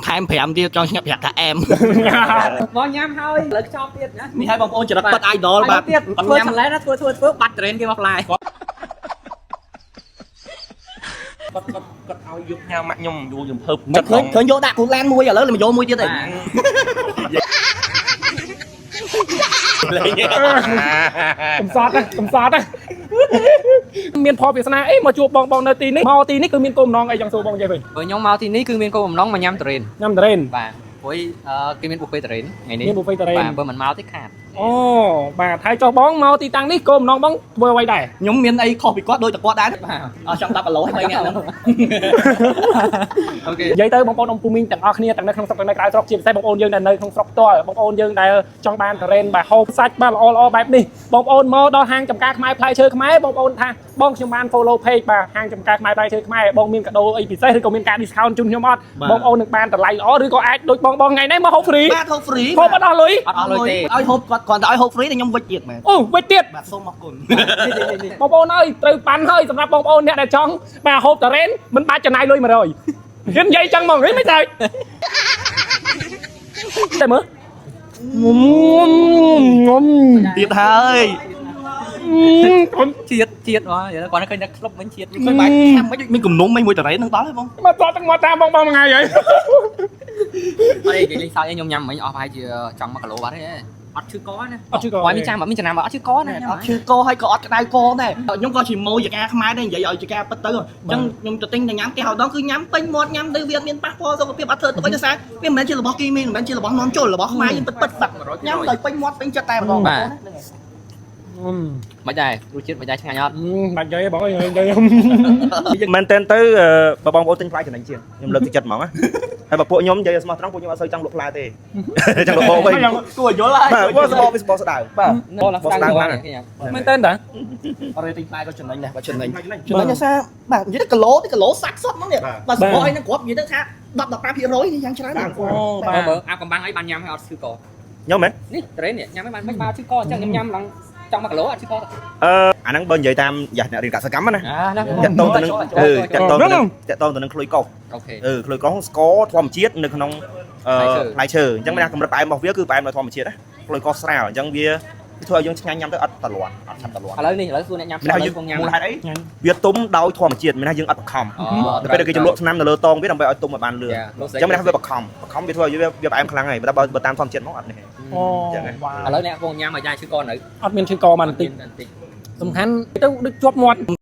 ថែម5ទៀតចង់ញ៉ាំប្រាប់ថាអែម បងញ៉ាំហើយលើកចប់ទៀតណា នេះឲ្យបងប្អូនចរិតប៉ិត idol បាទ ទៀតធ្វើឆលែណាធ្វើបាត់ត្រេនគេមកផ្លាយ គាត់ឲ្យយកញ៉ាំម៉ាក់ខ្ញុំយូរខ្ញុំភើប មិនឃើញយកដាក់គូឡានមួយឥឡូវមកយកមួយទៀតទេ កំសត់មានផលវាសនាអីមកជួបបងនៅទីនេះមកទីនេះគឺមានគោលបំណងអីចង់សួរបងនិយាយវិញ ព្រោះខ្ញុំមកទីនេះគឺមានគោលបំណងមកញ៉ាំត្រេន ញ៉ាំត្រេន បាទព្រោះគេមានបុហ្វេត្រេនថ្ងៃនេះ មានបុហ្វេត្រេន បាទបើមិនមកទេខាត អូបាទហើយចុះបងមកទីតាំងនេះគោលបំណងបងធ្វើអ្វីដែរ ខ្ញុំមានអីខុសពីគាត់ដូចតែគាត់ដែរ បាទ អស់ចង់10គីឡូហើយ3នាក់ហ្នឹង អូខេ និយាយទៅបងប្អូនអំពូមីងទាំងអស់គ្នាទាំងនៅក្នុងស្រុកទាំងនៅក្រៅស្រុកជាពិសេសបងប្អូនយើងដែលនៅក្នុងស្រុកផ្ទាល់បងប្អូនយើងដែលចង់បានត្រេនបាទហូបសាច់បាទល្អបែបនេះបងប្អូនមកដល់ហាងចំការខ្មែរផ្លែឈើខ្មែរបងប្អូនថាបងខ្ញុំបាន follow page បាទហាងចំការខ្មែរផ្លែឈើខ្មែរបងមានកាដូអីពិសេសឬក៏មានការ discount ជូនខ្ញុំអត់បងប្អូននឹងបានតម្លៃល្អឬក៏អាចដូចបងថ្ងៃនេះមកហូប free បាទហូប free ហូបអត់អស់លុយ អត់អស់លុយទេ ឲ្យហូបគាត់គ្រាន់តែឲ្យហូប free តែខ្ញុំវិចទៀតមែន អូវិចទៀត បាទសូមអរគុណ បងប្អូនអើយត្រូវប៉ាន់ហើយសម្រាប់បងប្អូនអ្នកដែលចង់បាទហូបតារ៉េនមិនបាច់ចំណាយលុយ100ហ៊ាននិយាយចឹងហ្មងហីមិនទៅតែមើលងំ ទៀតហើយ ជាតិគាត់នៅឃើញតែក្លុបវិញជាតិ មិនបាច់ខាំមិនមានគំនុំមួយតារ៉េនហ្នឹងដល់ហើយបង មកតតមកតាមបងមួយថ្ងៃហើយ អីគេលេងសើចខ្ញុំញ៉ាំមិញអស់ប្រហែលជាចង់1គីឡូបាត់ទេអត់ឈឺកណា អត់ឈឺក ហើយមានចាំមានចំណាំអត់ឈឺកណា អត់ឈឺកហើយក៏អត់ក្តៅកដែរខ្ញុំក៏ជាម៉ូយកាខ្មែរដែរនិយាយឲ្យចកាពិតទៅអញ្ចឹងខ្ញុំទៅទិញតែញ៉ាំផ្ទះដងគឺញ៉ាំពេញមាត់ញ៉ាំទៅវាមានប៉ះពាល់សុខភាពអត់ធ្វើទៅដោយសារវាមិនមែនជារបស់គីមីមិនមែនជារបស់នាំចូលរបស់ខ្មែរយើងពិតបាត់ញ៉ាំដោយពេញមាត់ពេញចិត្តតែម្ដង មិនដែររសជាតិមិនដែរឆ្ងាញ់អត់ បាច់និយាយបងអើយនិយាយ មែនតើទៅបើបងប្អូនទិញផ្លែចំណេញជាងខ្ញុំលើកទឹកចិត្តហ្មងណាហើយបើពួកខ្ញុំនិយាយស្មោះត្រង់ពួកខ្ញុំអត់សូវចង់លក់ផ្លែទេចង់លក់បងវិញ គួរយល់ហើយ បាទវាស្បោវាស្បោស្ដៅបាទ បងឡើងស្ដាង មែនតើតា អរេទិញផ្លែក៏ចំណេញដែរបើចំណេញដោយសារបាទនិយាយទៅគីឡូសាច់សុទ្ធហ្មងនេះបាទសម្បកអីហ្នឹងគ្រាប់និយាយទៅថា10-15%នេះយ៉ាងច្រើនណាស់ អូបា បើ ទ អាកំបាំងអីបានញ៉ាំហើយអត់ឈឺក ខ្ញុំមែន នេះត្រេននេះញ៉ាំហើយបានមិនបានឈឺកអញ្ចឹងខ្ញុំញ៉ាំឡើងចង់1គីឡូអត់ឈឺក អាហ្នឹងបើនិយាយតាមយ៉ាអ្នករៀនកសិកម្មណា ណា តាក់តងទៅនឹងតាក់តងទៅនឹងក្លុយកោស អូខេ ក្លុយកោសស្ករធម្មជាតិនៅក្នុងផ្លែឈើអញ្ចឹងមានកម្រិតផ្អែមរបស់វាគឺផ្អែមដោយធម្មជាតិណាក្លុយកោសស្រាលអញ្ចឹងវាធ្វើឲ្យយើងឆ្ងាញ់ញ៉ាំទៅអត់តលាន់អត់ឆាប់តលាន់ ឥឡូវនេះឥឡូវសួរអ្នកញ៉ាំ មានថាយើង ញ៉ាំ មូលហេតុអីវាទុំដោយធម្មជាតិមានថាយើងអត់បខំទៅពេលគេចលក់ឆ្នាំនៅលើតងវាដើម្បីឲ្យទុំឲ្យបានលឿនអញ្ចឹងមានថាវាបខំវាធ្វើឲ្យវាផ្អែមខ្លាំងហើយបើតាមធម្មជាតិមកអត់នេះ អូ ឥឡូវអ្នកបងញ៉ាំឲ្យយ៉ាឈឺកនៅ អត់មានឈឺកបានបន្តិចសំខាន់ទៅដូចជាប់មាត់